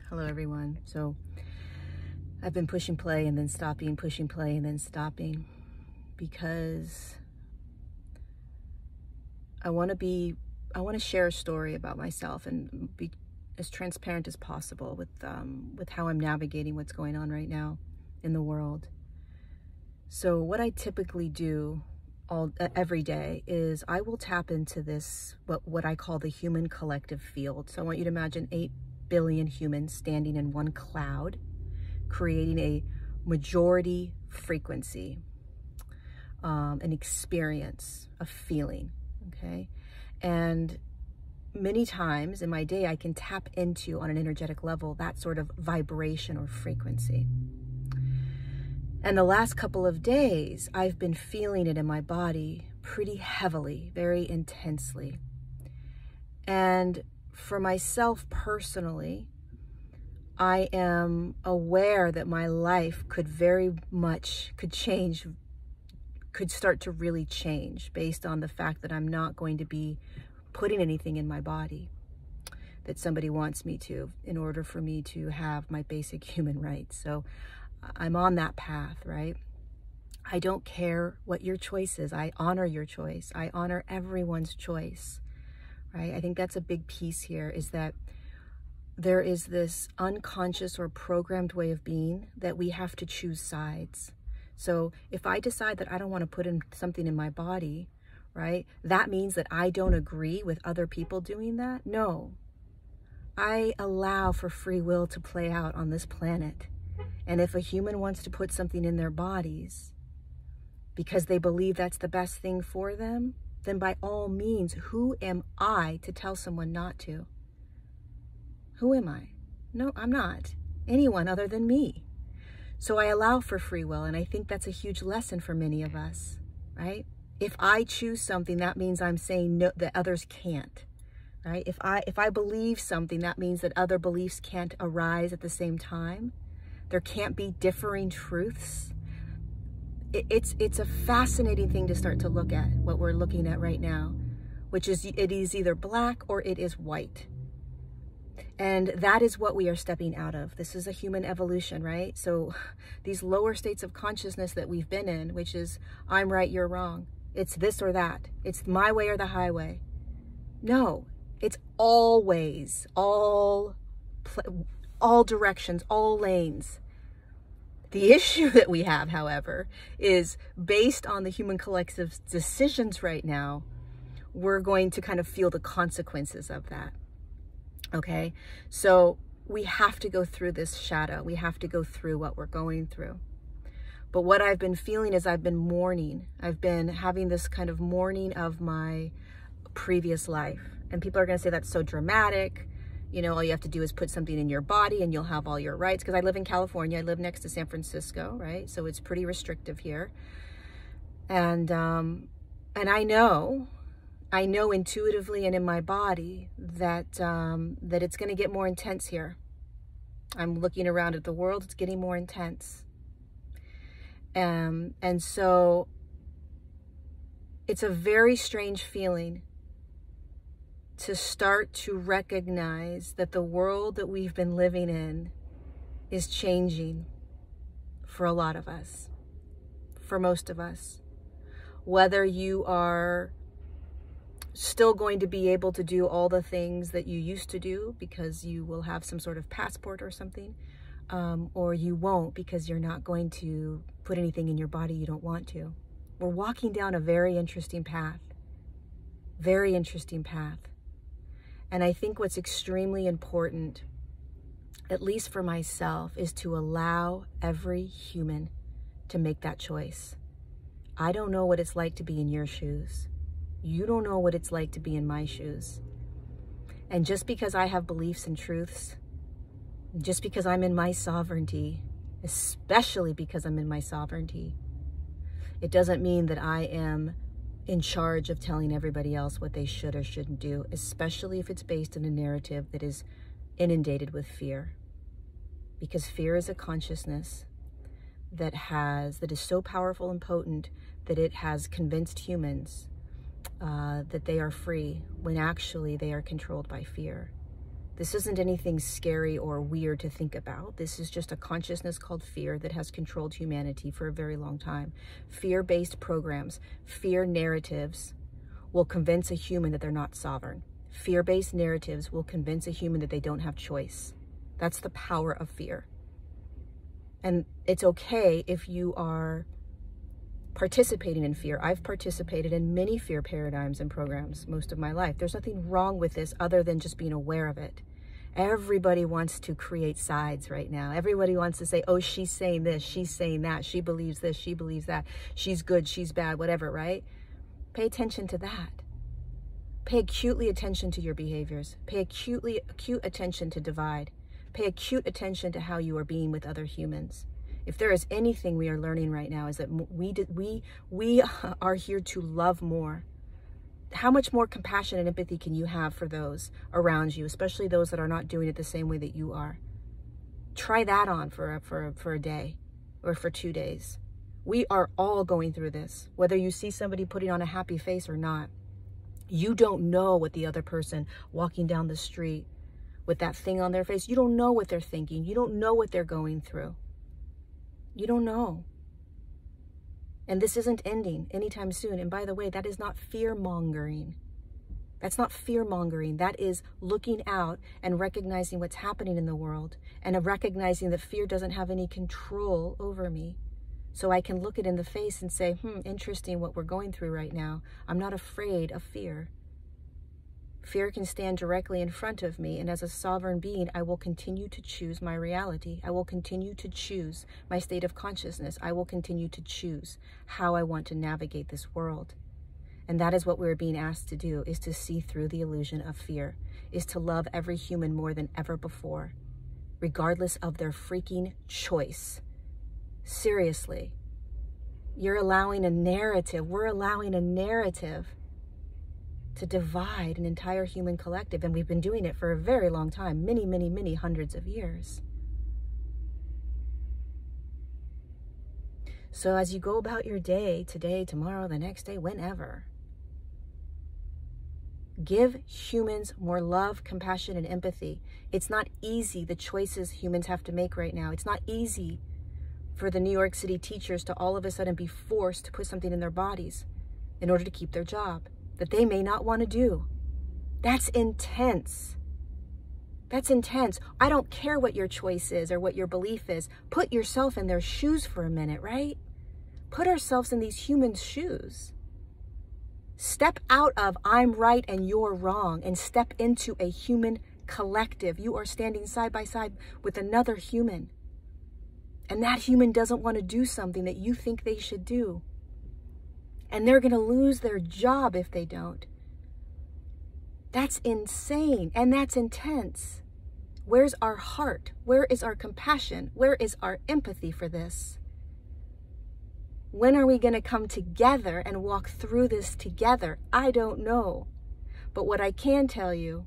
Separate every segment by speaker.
Speaker 1: Hello everyone. So I've been pushing play and then stopping, pushing play and then stopping, because I want to share a story about myself and be as transparent as possible with how I'm navigating what's going on right now in the world. So what I typically do every day is I will tap into this, what I call the human collective field. So I want you to imagine 8 billion humans standing in one cloud, creating a majority frequency, an experience, a feeling, okay? And many times in my day, I can tap into, on an energetic level, that sort of vibration or frequency. And the last couple of days, I've been feeling it in my body pretty heavily, very intensely. And for myself personally, I am aware that my life could start to really change based on the fact that I'm not going to be putting anything in my body that somebody wants me to in order for me to have my basic human rights. So I'm on that path, right? I don't care what your choice is. I honor your choice. I honor everyone's choice, right? I think that's a big piece here, is that there is this unconscious or programmed way of being that we have to choose sides. So if I decide that I don't want to put in something in my body, right, that means that I don't agree with other people doing that? No. I allow for free will to play out on this planet. And if a human wants to put something in their bodies because they believe that's the best thing for them, then by all means, who am I to tell someone not to? Who am I? No, I'm not anyone other than me. So I allow for free will, and I think that's a huge lesson for many of us, right? If I choose something, that means I'm saying no, that others can't, right? If I believe something, that means that other beliefs can't arise at the same time. There can't be differing truths. It's a fascinating thing to start to look at, what we're looking at right now, which is it is either black or it is white. And that is what we are stepping out of. This is a human evolution, right? So these lower states of consciousness that we've been in, which is I'm right, you're wrong. It's this or that. It's my way or the highway. No, it's always all directions, all lanes. The issue that we have, however, is based on the human collective's decisions right now, we're going to kind of feel the consequences of that. Okay, so we have to go through this shadow. We have to go through what we're going through. But what I've been feeling is I've been mourning. I've been having this kind of mourning of my previous life. And people are going to say that's so dramatic. You know, all you have to do is put something in your body and you'll have all your rights. Because I live in California. I live next to San Francisco, right? So it's pretty restrictive here. And I know intuitively and in my body that it's going to get more intense here. I'm looking around at the world, it's getting more intense. And so it's a very strange feeling to start to recognize that the world that we've been living in is changing for a lot of us, for most of us. Whether you are still going to be able to do all the things that you used to do because you will have some sort of passport or something, or you won't because you're not going to put anything in your body you don't want to. We're walking down a very interesting path, very interesting path. And I think what's extremely important, at least for myself, is to allow every human to make that choice. I don't know what it's like to be in your shoes. You don't know what it's like to be in my shoes. And just because I have beliefs and truths, just because I'm in my sovereignty, especially because I'm in my sovereignty, it doesn't mean that I am in charge of telling everybody else what they should or shouldn't do, especially if it's based in a narrative that is inundated with fear. Because fear is a consciousness that is so powerful and potent that it has convinced humans that they are free when actually they are controlled by fear. This isn't anything scary or weird to think about. This is just a consciousness called fear that has controlled humanity for a very long time. Fear-based programs, fear narratives will convince a human that they're not sovereign. Fear-based narratives will convince a human that they don't have choice. That's the power of fear. And it's okay if you are participating in fear. I've participated in many fear paradigms and programs most of my life. There's nothing wrong with this other than just being aware of it. Everybody wants to create sides right now. Everybody wants to say, oh, she's saying this, she's saying that, she believes this, she believes that, she's good, she's bad, whatever, right? Pay attention to that. Pay acutely attention to your behaviors. Pay acute attention to divide. Pay acute attention to how you are being with other humans. If there is anything we are learning right now, is that we are here to love more. How much more compassion and empathy can you have for those around you, especially those that are not doing it the same way that you are? Try that on for a day or for 2 days. We are all going through this, whether you see somebody putting on a happy face or not. You don't know what the other person walking down the street with that thing on their face, you don't know what they're thinking. You don't know what they're going through. You don't know. And this isn't ending anytime soon. And by the way, that is not fear-mongering. That's not fear-mongering. That is looking out and recognizing what's happening in the world and recognizing that fear doesn't have any control over me. So I can look it in the face and say, interesting what we're going through right now. I'm not afraid of fear. Fear can stand directly in front of me, and as a sovereign being, I will continue to choose my reality. I will continue to choose my state of consciousness. I will continue to choose how I want to navigate this world. And that is what we're being asked to do, is to see through the illusion of fear, is to love every human more than ever before, regardless of their freaking choice. Seriously, you're allowing a narrative, we're allowing a narrative to divide an entire human collective, and we've been doing it for a very long time, many, many, many hundreds of years. So as you go about your day, today, tomorrow, the next day, whenever, give humans more love, compassion, and empathy. It's not easy, the choices humans have to make right now. It's not easy for the New York City teachers to all of a sudden be forced to put something in their bodies in order to keep their job that they may not want to do. That's intense. That's intense. I don't care what your choice is or what your belief is. Put yourself in their shoes for a minute, right? Put ourselves in these humans' shoes. Step out of I'm right and you're wrong and step into a human collective. You are standing side by side with another human. And that human doesn't want to do something that you think they should do. And they're going to lose their job if they don't. That's insane. And that's intense. Where's our heart? Where is our compassion? Where is our empathy for this? When are we going to come together and walk through this together? I don't know. But what I can tell you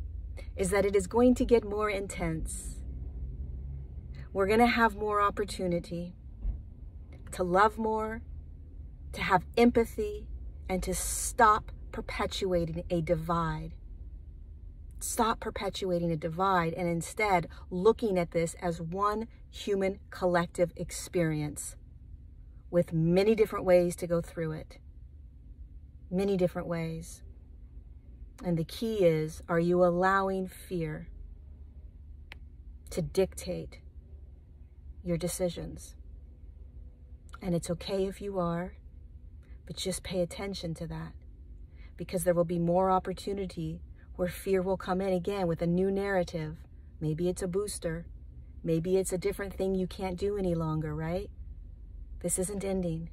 Speaker 1: is that it is going to get more intense. We're going to have more opportunity to love more, to have empathy, and to stop perpetuating a divide. Stop perpetuating a divide and instead looking at this as one human collective experience with many different ways to go through it. Many different ways. And the key is, are you allowing fear to dictate your decisions? And it's okay if you are, but just pay attention to that, because there will be more opportunity where fear will come in again with a new narrative. Maybe it's a booster. Maybe it's a different thing you can't do any longer, right? This isn't ending.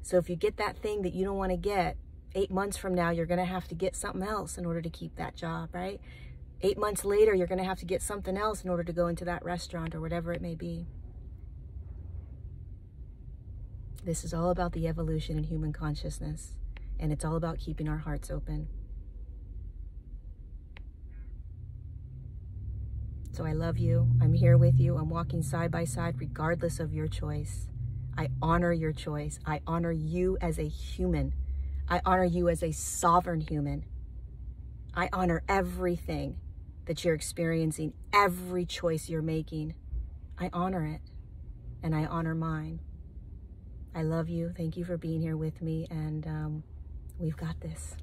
Speaker 1: So if you get that thing that you don't want to get, 8 months from now, you're going to have to get something else in order to keep that job, right? 8 months later, you're going to have to get something else in order to go into that restaurant or whatever it may be. This is all about the evolution in human consciousness, and it's all about keeping our hearts open. So I love you. I'm here with you. I'm walking side by side regardless of your choice. I honor your choice. I honor you as a human. I honor you as a sovereign human. I honor everything that you're experiencing, every choice you're making. I honor it, and I honor mine. I love you. Thank you for being here with me, and we've got this.